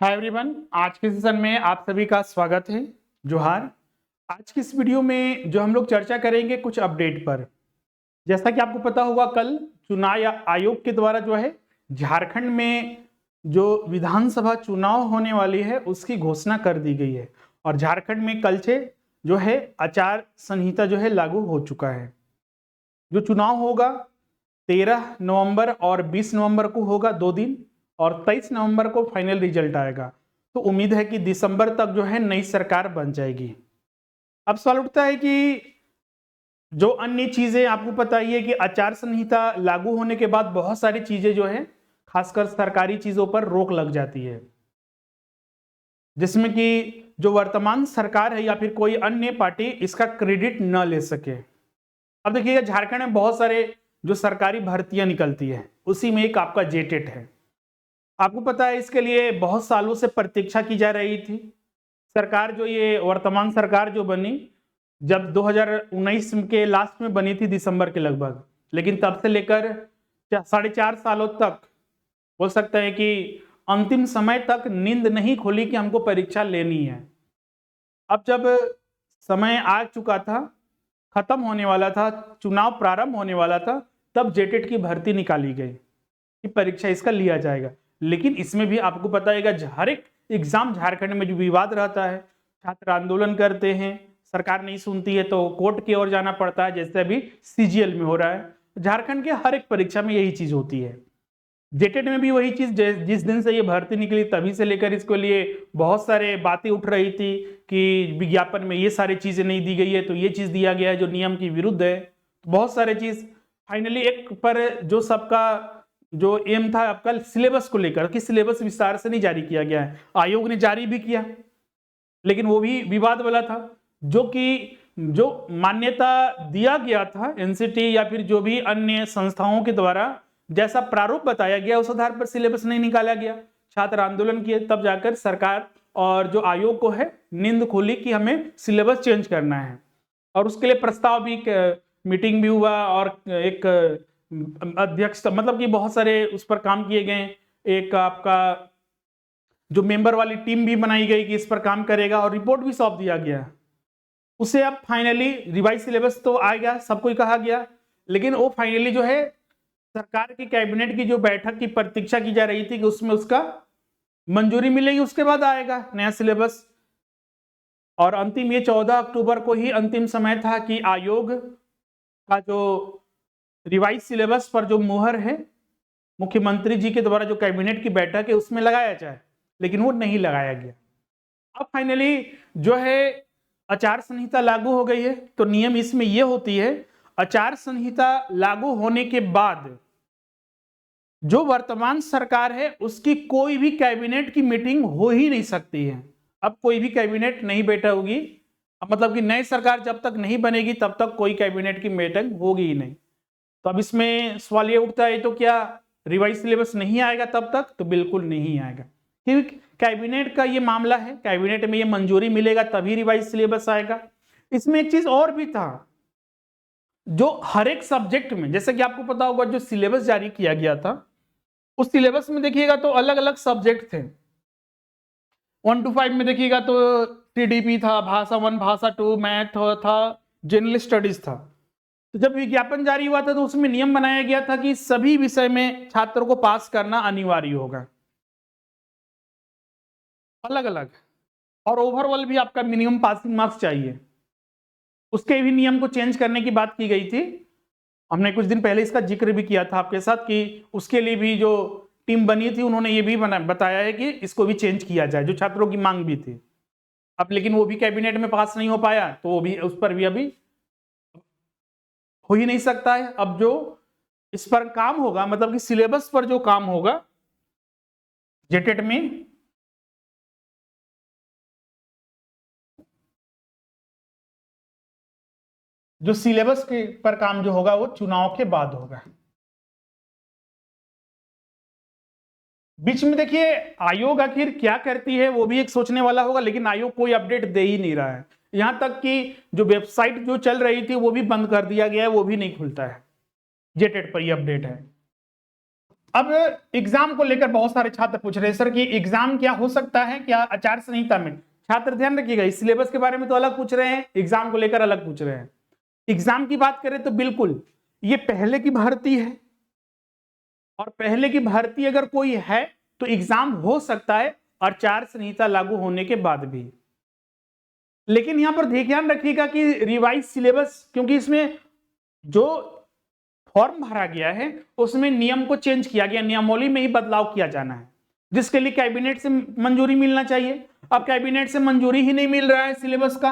Hi everyone, आज के session में आप सभी का स्वागत है। जोहार। आज की इस वीडियो में जो हम लोग चर्चा करेंगे कुछ अपडेट पर। जैसा कि आपको पता होगा, कल चुनाव आयोग के द्वारा जो है झारखंड में जो विधानसभा चुनाव होने वाली है उसकी घोषणा कर दी गई है और झारखंड में कल से जो है आचार संहिता जो है लागू हो चुका है। जो चुनाव होगा 13 नवंबर और 20 नवंबर को होगा, 2 दिन, और 23 नवंबर को फाइनल रिजल्ट आएगा। तो उम्मीद है कि दिसंबर तक जो है नई सरकार बन जाएगी। अब सवाल उठता है कि जो अन्य चीजें, आपको पता ही है कि आचार संहिता लागू होने के बाद बहुत सारी चीजें जो है खासकर सरकारी चीजों पर रोक लग जाती है, जिसमें कि जो वर्तमान सरकार है या फिर कोई अन्य पार्टी इसका क्रेडिट न ले सके। अब देखिएगा, झारखंड में बहुत सारे जो सरकारी भर्तियां निकलती है, उसी में एक आपका जेटेट है। आपको पता है इसके लिए बहुत सालों से प्रतीक्षा की जा रही थी। सरकार जो ये वर्तमान सरकार जो बनी, जब 2019 के लास्ट में बनी थी, दिसंबर के लगभग, लेकिन तब से लेकर 4.5 सालों तक बोल सकते हैं कि अंतिम समय तक नींद नहीं खुली कि हमको परीक्षा लेनी है। अब जब समय आ चुका था, खत्म होने वाला था, चुनाव प्रारंभ होने वाला था, तब जेटेट की भर्ती निकाली गई कि परीक्षा इसका लिया जाएगा। लेकिन इसमें भी आपको पता है हर एक एग्जाम झारखंड में जो विवाद रहता है, छात्र आंदोलन करते हैं, सरकार नहीं सुनती है तो कोर्ट की ओर जाना पड़ता है, जैसे अभी सीजीएल में हो रहा है। झारखंड के हर एक परीक्षा में यही चीज होती है। जेटेट में भी वही चीज, जिस दिन से ये भर्ती निकली तभी से लेकर इसके लिए बहुत सारे बातें उठ रही थी कि विज्ञापन में ये सारी चीजें नहीं दी गई है तो ये चीज दिया गया है जो नियम की विरुद्ध है। तो बहुत सारे चीज फाइनली एक पर जो सबका जो एम था आपका सिलेबस को लेकर कि सिलेबस विस्तार से नहीं जारी किया गया है। आयोग ने जारी भी किया, लेकिन वो भी विवाद वाला था, जो कि जो मान्यता दिया गया था एनसीटी या फिर जो भी अन्य संस्थाओं के द्वारा जैसा प्रारूप बताया गया उस आधार पर सिलेबस नहीं निकाला गया। छात्र आंदोलन किए, तब जाकर सरकार और जो आयोग को है नींद खुली कि हमें सिलेबस चेंज करना है। और उसके लिए प्रस्ताव भी, मीटिंग भी हुआ और एक अध्यक्ष, मतलब कि बहुत सारे उस पर काम किए गए। एक आपका जो मेंबर वाली टीम भी बनाई गई कि इस पर काम करेगा और रिपोर्ट भी सौंप दिया गया। उसे अब फाइनली रिवाइज सिलेबस तो आ गया, सबको ही कहा गया, लेकिन वो फाइनली जो है सरकार की कैबिनेट की जो बैठक की प्रतीक्षा की जा रही थी कि उसमें उसका मंजूरी मिलेगी, उसके बाद आएगा नया सिलेबस। और अंतिम ये 14 अक्टूबर को ही अंतिम समय था कि आयोग का जो रिवाइज सिलेबस पर जो मुहर है मुख्यमंत्री जी के द्वारा जो कैबिनेट की बैठक है उसमें लगाया जाए, लेकिन वो नहीं लगाया गया। अब फाइनली जो है आचार संहिता लागू हो गई है। तो नियम इसमें यह होती है, आचार संहिता लागू होने के बाद जो वर्तमान सरकार है उसकी कोई भी कैबिनेट की मीटिंग हो ही नहीं सकती है। अब कोई भी कैबिनेट नहीं बैठा होगी, मतलब कि नई सरकार जब तक नहीं बनेगी तब तक कोई कैबिनेट की मीटिंग होगी ही नहीं। तो अब इसमें सवाल ये उठता है, तो क्या रिवाइज सिलेबस नहीं आएगा तब तक? तो बिल्कुल नहीं आएगा, क्योंकि कैबिनेट का ये मामला है, कैबिनेट में ये मंजूरी मिलेगा तभी रिवाइज सिलेबस आएगा। इसमें एक चीज और भी था, जो हर एक सब्जेक्ट में, जैसे कि आपको पता होगा जो सिलेबस जारी किया गया था उस सिलेबस में देखिएगा तो अलग अलग सब्जेक्ट थे। 1 to 5 में देखिएगा तो टीडीपी था, भाषा 1, भाषा 2, मैथ था, जनरल स्टडीज था। तो जब विज्ञापन जारी हुआ था तो उसमें नियम बनाया गया था कि सभी विषय में छात्रों को पास करना अनिवार्य होगा, अलग अलग, और ओवरऑल भी आपका मिनिमम पासिंग मार्क्स चाहिए। उसके भी नियम को चेंज करने की बात की गई थी। हमने कुछ दिन पहले इसका जिक्र भी किया था आपके साथ कि उसके लिए भी जो टीम बनी थी उन्होंने ये भी बताया है कि इसको भी चेंज किया जाए, जो छात्रों की मांग भी थी। अब लेकिन वो भी कैबिनेट में पास नहीं हो पाया, तो वो भी, उस पर भी अभी हो ही नहीं सकता है। अब जो इस पर काम होगा, मतलब कि सिलेबस पर जो काम होगा जेटेट में, जो सिलेबस के पर काम जो होगा वो चुनाव के बाद होगा। बीच में देखिए आयोग आखिर क्या करती है वो भी एक सोचने वाला होगा, लेकिन आयोग कोई अपडेट दे ही नहीं रहा है। यहां तक कि जो वेबसाइट जो चल रही थी वो भी बंद कर दिया गया है, वो भी नहीं खुलता है। जेटेट पर ये अपडेट है। अब एग्जाम को लेकर बहुत सारे छात्र पूछ रहे हैं सर कि एग्जाम क्या हो सकता है क्या आचार संहिता में। छात्र ध्यान रखिएगा, इस सिलेबस के बारे में तो अलग पूछ रहे हैं, एग्जाम को लेकर अलग पूछ रहे हैं। एग्जाम की बात करें तो बिल्कुल ये पहले की भर्ती है, और पहले की भर्ती अगर कोई है तो एग्जाम हो सकता है आचार संहिता लागू होने के बाद भी। लेकिन यहां पर ध्यान रखिएगा कि रिवाइज सिलेबस, क्योंकि इसमें जो फॉर्म भरा गया है उसमें नियम को चेंज किया गया, नियमावली में ही बदलाव किया जाना है, जिसके लिए कैबिनेट से मंजूरी मिलना चाहिए। अब कैबिनेट से मंजूरी ही नहीं मिल रहा है, सिलेबस का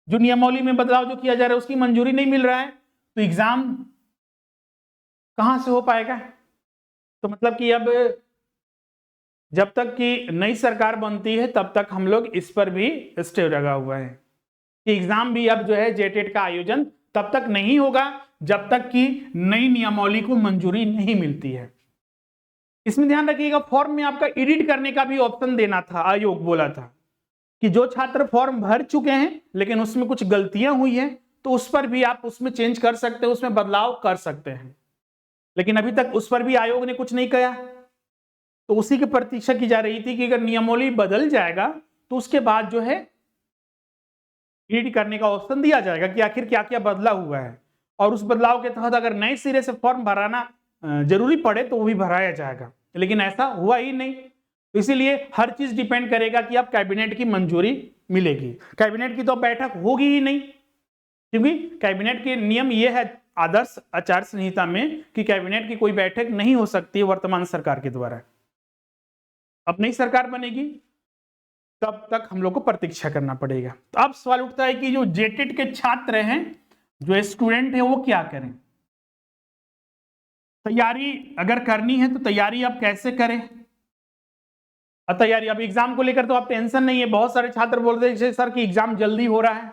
जो नियमावली में बदलाव जो किया जा रहा है उसकी मंजूरी नहीं मिल रहा है, तो एग्जाम कहां से हो पाएगा। तो मतलब कि अब जब तक कि नई सरकार बनती है तब तक हम लोग इस पर भी स्टे लगा हुआ है कि एग्जाम भी अब जो है जेटेट का आयोजन तब तक नहीं होगा जब तक कि नई नियमावली को मंजूरी नहीं मिलती है। इसमें ध्यान रखिएगा, फॉर्म में आपका एडिट करने का भी ऑप्शन देना था, आयोग बोला था कि जो छात्र फॉर्म भर चुके हैं लेकिन उसमें कुछ गलतियां हुई हैं तो उस पर भी आप उसमें चेंज कर सकते हैं, उसमें बदलाव कर सकते हैं। लेकिन अभी तक उस पर भी आयोग ने कुछ नहीं किया, तो उसी की प्रतीक्षा की जा रही थी कि अगर नियमावली बदल जाएगा तो उसके बाद जो है एडिट करने का ऑप्शन दिया जाएगा कि आखिर क्या क्या बदला हुआ है, और उस बदलाव के तहत अगर नए सिरे से फॉर्म भराना जरूरी पड़े तो वो भी भराया जाएगा। लेकिन ऐसा हुआ ही नहीं, तो इसीलिए हर चीज डिपेंड करेगा कि अब कैबिनेट की मंजूरी मिलेगी। कैबिनेट की तो बैठक होगी ही नहीं, क्योंकि कैबिनेट के नियम ये है आदर्श आचार संहिता में कि कैबिनेट की कोई बैठक नहीं हो सकती है वर्तमान सरकार के द्वारा। अब नई सरकार बनेगी तब तक हम लोग को प्रतीक्षा करना पड़ेगा। तो अब सवाल उठता है कि जो जेटेट के छात्र हैं, जो स्टूडेंट है, वो क्या करें। तैयारी अगर करनी है तो तैयारी आप कैसे करें। तैयारी अब एग्जाम को लेकर तो आप टेंशन नहीं है, बहुत सारे छात्र बोलते हैं सर कि एग्जाम जल्दी हो रहा है,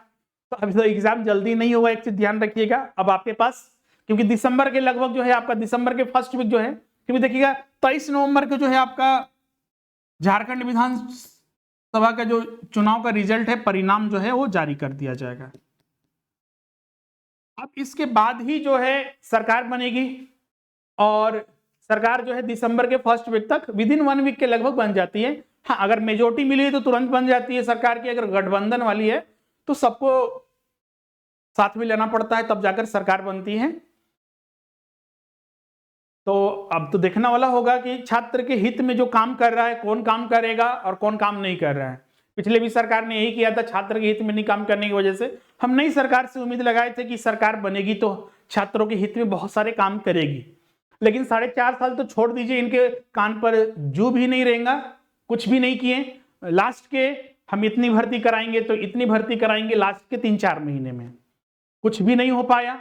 तो अभी तो एग्जाम जल्दी नहीं होगा। एक चीज ध्यान रखिएगा, अब आपके पास क्योंकि दिसंबर के लगभग जो है आपका दिसंबर के फर्स्ट वीक जो है, क्योंकि देखिएगा 23 नवंबर को जो है आपका झारखंड विधानसभा का जो चुनाव का रिजल्ट है, परिणाम जो है वो जारी कर दिया जाएगा। अब इसके बाद ही जो है सरकार बनेगी, और सरकार जो है दिसंबर के फर्स्ट वीक तक विद इन 1 वीक के लगभग बन जाती है। हाँ, अगर मेजोरिटी मिली है तो तुरंत बन जाती है सरकार की, अगर गठबंधन वाली है तो सबको साथ में लेना पड़ता है तब जाकर सरकार बनती है। तो अब तो देखना वाला होगा कि छात्र के हित में जो काम कर रहा है कौन काम करेगा और कौन काम नहीं कर रहा है। पिछले भी सरकार ने यही किया था, छात्र के हित में नहीं काम करने की वजह से हम नई सरकार से उम्मीद लगाए थे कि सरकार बनेगी तो छात्रों के हित में बहुत सारे काम करेगी। लेकिन 4.5 साल तो छोड़ दीजिए, इनके कान पर जू भी नहीं रहेगा, कुछ भी नहीं किए। लास्ट के हम इतनी भर्ती कराएंगे तो इतनी भर्ती कराएंगे, लास्ट के 3-4 महीने में कुछ भी नहीं हो पाया।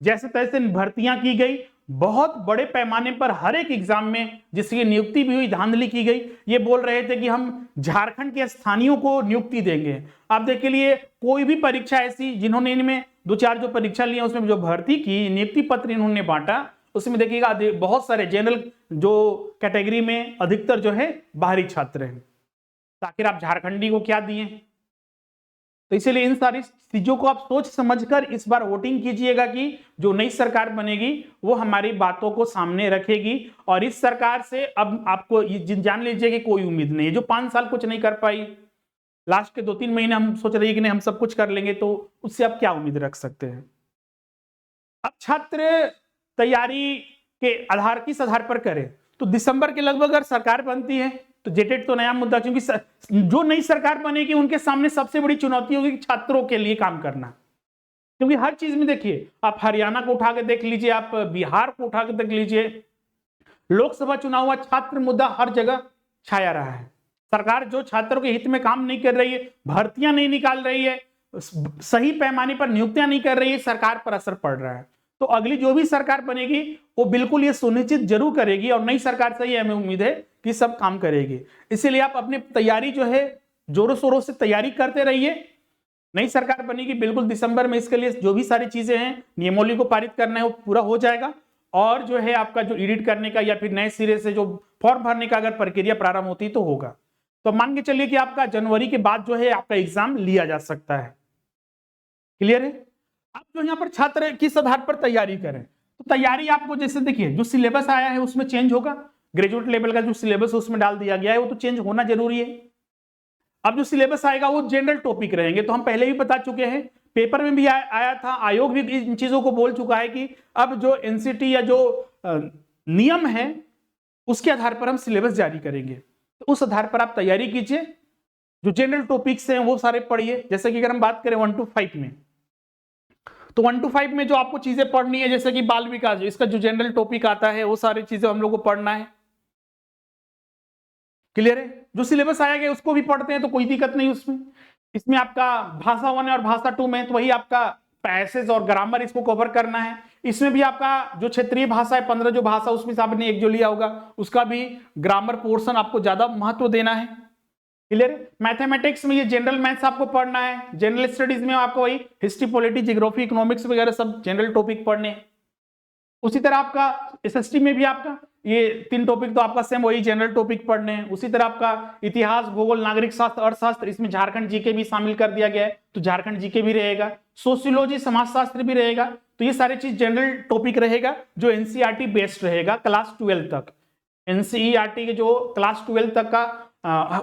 जैसे तैसे भर्तियां की गई, बहुत बड़े पैमाने पर हर एक एग्जाम में जिसकी नियुक्ति भी हुई धांधली की गई। ये बोल रहे थे कि हम झारखंड के स्थानीयों को नियुक्ति देंगे। आप देखिए लिए कोई भी परीक्षा ऐसी जिन्होंने इनमें 2-4 जो परीक्षा ली उसमें जो भर्ती की, नियुक्ति पत्र इन्होंने बांटा, उसमें देखिएगा बहुत सारे जनरल जो कैटेगरी में अधिकतर जो है बाहरी छात्र हैं। तो आखिर आप झारखंडी को क्या दिए। तो इसीलिए इन सारी चीजों को आप सोच समझकर इस बार वोटिंग कीजिएगा कि जो नई सरकार बनेगी वो हमारी बातों को सामने रखेगी। और इस सरकार से अब आपको जान लीजिए कि कोई उम्मीद नहीं है। जो 5 साल कुछ नहीं कर पाई, लास्ट के 2-3 महीने हम सोच रहे हैं कि नहीं हम सब कुछ कर लेंगे, तो उससे आप क्या उम्मीद रख सकते हैं। अब छात्र तैयारी के आधार किस आधार पर करें, तो दिसंबर के लगभग अगर सरकार बनती है तो जेटेट तो नया मुद्दा, क्योंकि जो नई सरकार बनेगी उनके सामने सबसे बड़ी चुनौती होगी छात्रों के लिए काम करना। क्योंकि हर चीज में देखिए, आप हरियाणा को उठा के देख लीजिए, आप बिहार को उठा के देख लीजिए, लोकसभा चुनाव हुआ, छात्र मुद्दा हर जगह छाया रहा है। सरकार जो छात्रों के हित में काम नहीं कर रही है, भर्तियां नहीं निकाल रही है, सही पैमाने पर नियुक्तियां नहीं कर रही है, सरकार पर असर पड़ रहा है। तो अगली जो भी सरकार बनेगी वो बिल्कुल ये सुनिश्चित जरूर करेगी, और नई सरकार से ही हमें उम्मीद है कि सब काम करेगी। इसीलिए आप अपनी तैयारी जो है जोरों शोरों से तैयारी करते रहिए। नई सरकार बनेगी बिल्कुल दिसंबर में, इसके लिए जो भी सारी चीजें हैं नियमावली को पारित करना है वो पूरा हो जाएगा। और जो है आपका जो एडिट करने का या फिर नए सिरे से जो फॉर्म भरने का अगर प्रक्रिया प्रारंभ होती तो होगा। तो मान के चलिए कि आपका जनवरी के बाद जो है आपका एग्जाम लिया जा सकता है। क्लियर है। अब जो यहाँ पर छात्र किस आधार पर तैयारी करें, तो तैयारी आपको जैसे देखिए जो सिलेबस आया है उसमें चेंज होगा, ग्रेजुएट लेवल का जो सिलेबस उसमें डाल दिया गया है वो तो चेंज होना जरूरी है। अब जो सिलेबस आएगा वो जनरल टॉपिक रहेंगे, तो हम पहले भी बता चुके हैं, पेपर में भी आया था, आयोग भी इन चीजों को बोल चुका है कि अब जो एनसीटी या जो नियम है उसके आधार पर हम सिलेबस जारी करेंगे, तो उस आधार पर आप तैयारी कीजिए। जो जनरल टॉपिक्स हैं वो सारे पढ़िए। जैसे कि अगर हम बात करें 1 to 5 में, तो 1 to 5 में जो आपको चीजें पढ़नी है, जैसे कि बाल विकास, इसका जो जनरल टॉपिक आता है वो सारी चीजें हम लोग को पढ़ना है। क्लियर है? जो सिलेबस आया गया उसको भी पढ़ते हैं तो कोई दिक्कत नहीं उसमें। इसमें आपका भाषा 1 और भाषा 2 में तो वही आपका पैसेज और ग्रामर इसको कवर करना है। इसमें भी आपका जो क्षेत्रीय भाषा है 15 जो भाषा, उसमें से आपने एक जो लिया होगा उसका भी ग्रामर पोर्शन आपको ज्यादा महत्व देना है। क्लियर? मैथमेटिक्स में ये जनरल मैथ्स आपको पढ़ना है। जनरल स्टडीज में आपको वही हिस्ट्री, पॉलिटी, ज्योग्राफी, इकोनॉमिक्स वगैरह सब जनरल टॉपिक पढ़ने हैं। उसी तरह आपका एसएसटी में भी आपका ये 3 टॉपिक तो आपका सेम वही जनरल टॉपिक पढ़ने हैं। उसी तरह आपका इतिहास, भूगोल, नागरिक शास्त्र, अर्थशास्त्र, इसमें झारखंड जीके भी शामिल कर दिया गया है, तो झारखंड जीके भी रहेगा। सोशियोलॉजी, समाजशास्त्र भी रहेगा। तो ये सारी चीज जनरल टॉपिक रहेगा जो एनसीईआरटी बेस्ड रहेगा क्लास 12 तक। एनसीईआरटी के जो क्लास 12 तक का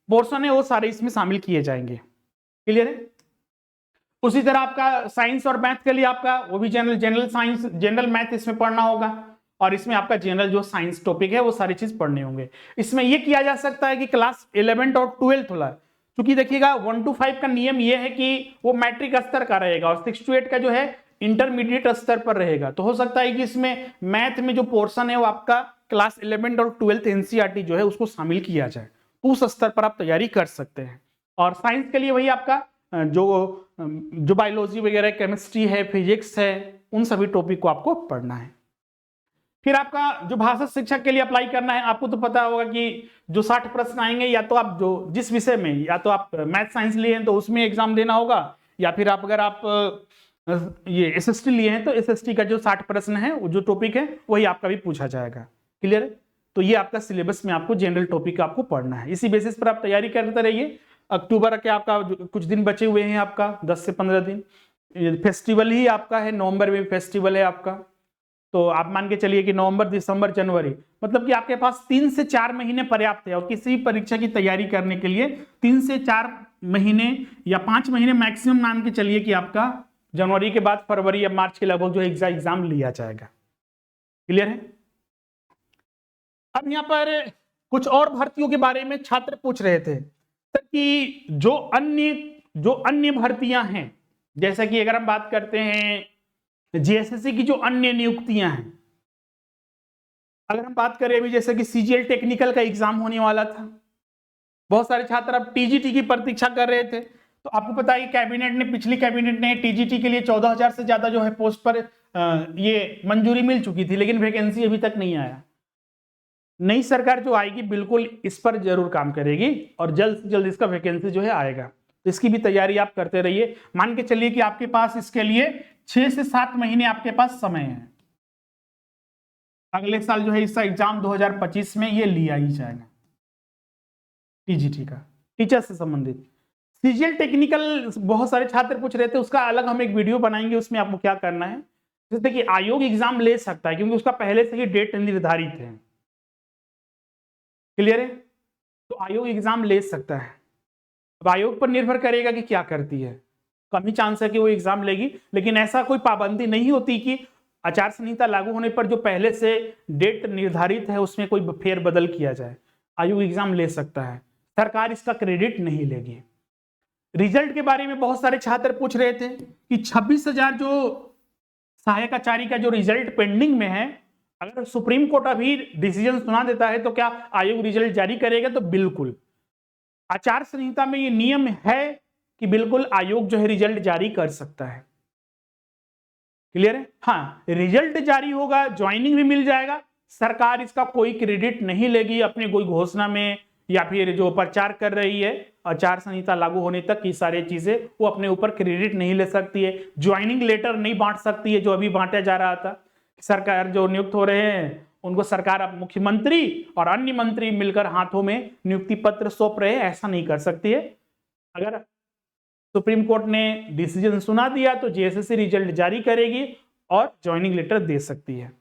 पोर्शन है वो सारे इसमें शामिल किए जाएंगे। क्लियर है? उसी तरह आपका साइंस और मैथ के लिए आपका वो भी जनरल साइंस, जनरल मैथ इसमें पढ़ना होगा, और इसमें आपका जनरल जो साइंस टॉपिक है वो सारी चीज पढ़ने होंगे। इसमें ये किया जा सकता है कि क्लास 11 और 12 वाला, क्योंकि देखिएगा 1 to 5 का नियम ये है कि वो मैट्रिक स्तर का रहेगा और 6 to 8 का जो है इंटरमीडिएट स्तर पर रहेगा। तो हो सकता है कि इसमें मैथ में जो पोर्शन है वो आपका क्लास 11 और 12 एनसीईआरटी जो है उसको शामिल किया जाए, उस स्तर पर आप तैयारी कर सकते हैं। और साइंस के लिए वही आपका जो बायोलॉजी वगैरह, केमिस्ट्री है, फिजिक्स है, उन सभी टॉपिक को आपको पढ़ना है। फिर आपका जो भाषा शिक्षक के लिए अप्लाई करना है, आपको तो पता होगा कि जो 60 प्रश्न आएंगे, या तो आप जो जिस विषय में, या तो आप मैथ साइंस लिए हैं तो उसमें एग्जाम देना होगा, या फिर आप अगर आप ये एसएसटी लिए हैं तो एसएसटी का जो 60 प्रश्न है वो जो टॉपिक है वही आपका भी पूछा जाएगा। क्लियर है? तो ये आपका सिलेबस में आपको जनरल टॉपिक आपको पढ़ना है। इसी बेसिस पर आप तैयारी करते रहिए। अक्टूबर के आपका कुछ दिन बचे हुए हैं, आपका 10 से 15 दिन। फेस्टिवल ही आपका है, नवंबर में फेस्टिवल है आपका, तो आप मान के चलिए कि नवंबर, दिसंबर, जनवरी, मतलब कि आपके पास 3 से 4 महीने पर्याप्त है। और किसी भी परीक्षा की तैयारी करने के लिए 3 से 4 महीने या 5 महीने मैक्सिमम मान के चलिए कि आपका जनवरी के बाद फरवरी या मार्च के लगभग जो एग्जाम लिया जाएगा। क्लियर है? अब यहाँ पर कुछ और भर्तियों के बारे में छात्र पूछ रहे थे कि जो अन्य भर्तियां हैं, जैसे कि अगर हम बात करते हैं जेएसएससी की जो अन्य नियुक्तियां हैं, अगर हम बात करें अभी जैसे कि सीजीएल टेक्निकल का एग्जाम होने वाला था, बहुत सारे छात्र अब टीजीटी की प्रतीक्षा कर रहे थे। तो आपको पता है कि पिछली कैबिनेट ने टीजीटी के लिए 14,000 से ज्यादा जो है पोस्ट पर ये मंजूरी मिल चुकी थी, लेकिन वैकेंसी अभी तक नहीं आया। नई सरकार जो आएगी बिल्कुल इस पर जरूर काम करेगी और जल्द से जल्द इसका वैकेंसी जो है आएगा, तो इसकी भी तैयारी आप करते रहिए। मान के चलिए कि आपके पास इसके लिए 6 से 7 महीने आपके पास समय है। अगले साल जो है इसका एग्जाम 2025 में ये लिया ही जाएगा, टीजीटी का, टीचर से संबंधित। सीजीएल टेक्निकल बहुत सारे छात्र पूछ रहे थे, उसका अलग हम एक वीडियो बनाएंगे, उसमें आपको क्या करना है। जैसे कि आयोग एग्जाम ले सकता है क्योंकि उसका पहले से ही डेट निर्धारित है। क्लियर है? तो आयोग एग्जाम ले सकता है। अब आयोग पर निर्भर करेगा कि क्या करती है, कम ही चांस है कि वो एग्जाम लेगी, लेकिन ऐसा कोई पाबंदी नहीं होती कि आचार संहिता लागू होने पर जो पहले से डेट निर्धारित है उसमें कोई फेरबदल किया जाए। आयोग एग्जाम ले सकता है, सरकार इसका क्रेडिट नहीं लेगी। रिजल्ट के बारे में बहुत सारे छात्र पूछ रहे थे कि 26,000 जो सहायक आचार्य का जो रिजल्ट पेंडिंग में है, अगर सुप्रीम कोर्ट अभी डिसीजन सुना देता है तो क्या आयोग रिजल्ट जारी करेगा? तो बिल्कुल, आचार संहिता में ये नियम है कि बिल्कुल आयोग जो है रिजल्ट जारी कर सकता है। क्लियर है? हाँ, रिजल्ट जारी होगा, ज्वाइनिंग भी मिल जाएगा, सरकार इसका कोई क्रेडिट नहीं लेगी अपनी कोई घोषणा में, या फिर जो प्रचार कर रही है आचार संहिता लागू होने तक की सारी चीजें वो अपने ऊपर क्रेडिट नहीं ले सकती है। ज्वाइनिंग लेटर नहीं बांट सकती है, जो अभी बांटा जा रहा था। सरकार जो नियुक्त हो रहे हैं उनको सरकार अब मुख्यमंत्री और अन्य मंत्री मिलकर हाथों में नियुक्ति पत्र सौंप रहे हैं, ऐसा नहीं कर सकती है। अगर सुप्रीम कोर्ट ने डिसीजन सुना दिया तो जेएसएससी रिजल्ट जारी करेगी और ज्वाइनिंग लेटर दे सकती है,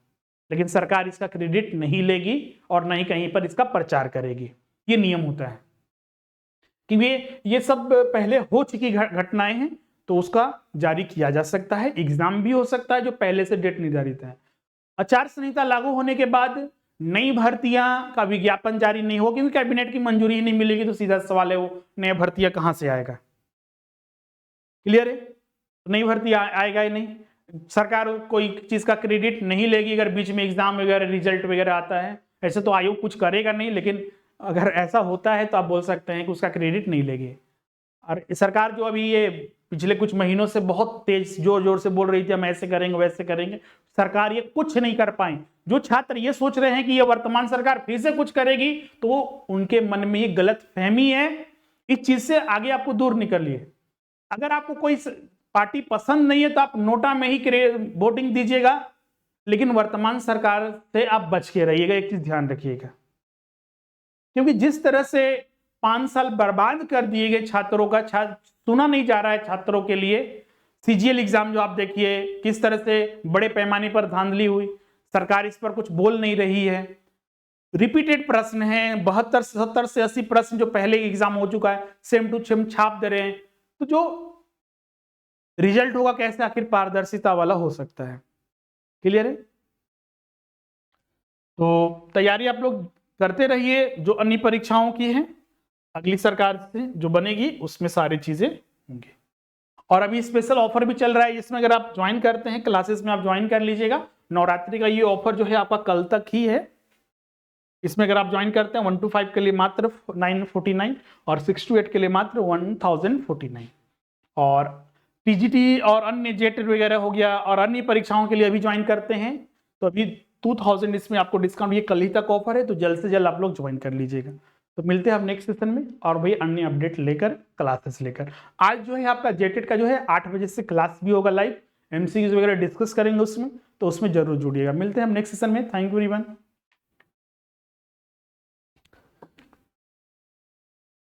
लेकिन सरकार इसका क्रेडिट नहीं लेगी और ना ही कहीं पर इसका प्रचार करेगी। ये नियम होता है कि ये सब पहले हो चुकी घटनाएं हैं, तो उसका जारी किया जा सकता है। एग्जाम भी हो सकता है जो पहले से डेट निर्धारित है। आचार संहिता लागू होने के बाद नई भर्तियां का विज्ञापन जारी नहीं होगा, क्योंकि कैबिनेट की मंजूरी ही नहीं मिलेगी, तो सीधा सवाल है वो नया भर्तियां कहां से आएगा। क्लियर है? नई भर्ती आएगा ही नहीं, सरकार कोई चीज का क्रेडिट नहीं लेगी अगर बीच में एग्जाम वगैरह रिजल्ट वगैरह आता है। ऐसे तो आयोग कुछ करेगा नहीं, लेकिन अगर ऐसा होता है तो आप बोल सकते हैं कि उसका क्रेडिट नहीं लेगी। और सरकार जो अभी ये पिछले कुछ महीनों से बहुत तेज जोर जोर से बोल रही थी हम ऐसे करेंगे वैसे करेंगे, सरकार ये कुछ नहीं कर पाए। जो छात्र ये सोच रहे हैं कि ये वर्तमान सरकार फिर से कुछ करेगी, तो उनके मन में ये गलत फहमी है। इस चीज से आगे आपको दूर निकलिए। अगर आपको कोई पार्टी पसंद नहीं है तो आप नोटा में ही वोटिंग दीजिएगा, लेकिन वर्तमान सरकार से आप बच के रहिएगा। एक चीज ध्यान रखिएगा, क्योंकि जिस तरह से 5 साल बर्बाद कर दिए गए छात्रों का, सुना नहीं जा रहा है छात्रों के लिए। सीजीएल एग्जाम जो आप देखिए किस तरह से बड़े पैमाने पर धांधली हुई, सरकार इस पर कुछ बोल नहीं रही है। रिपीटेड प्रश्न हैं, 72 से 70 से 80 प्रश्न जो पहले एग्जाम हो चुका है, सेम टू सेम छाप दे रहे हैं। तो जो रिजल्ट होगा कैसे आखिर पारदर्शिता वाला हो सकता है। क्लियर है? तो तैयारी आप लोग करते रहिए जो अन्य परीक्षाओं की हैं। अगली सरकार से जो बनेगी उसमें सारी चीजें होंगी। और अभी स्पेशल ऑफर भी चल रहा है, जिसमें अगर आप ज्वाइन करते हैं क्लासेस में आप ज्वाइन कर लीजिएगा। नवरात्रि का ये ऑफर जो है आपका कल तक ही है। इसमें अगर आप ज्वाइन करते हैं 1 to 5 के लिए मात्र 949 और 6 to 8 के लिए मात्र 1049। और टीजीटी और अन्य जेट वगैरह हो गया और अन्य परीक्षाओं के लिए अभी ज्वाइन करते हैं तो अभी 2000 इसमें आपको डिस्काउंट, ये कल ही तक ऑफर है, तो जल्द से जल्द आप लोग ज्वाइन कर लीजिएगा। तो मिलते हैं आप नेक्स्ट सेशन में और भाई अन्य अपडेट लेकर, क्लासेस लेकर। आज जो है आपका जेटेट का जो है 8 बजे से क्लास भी होगा लाइव, एमसीक्यूज वगैरह डिस्कस करेंगे उसमें, तो उसमें जरूर जुड़िएगा। मिलते हैं हम नेक्स्ट सेशन में। Thank you everyone.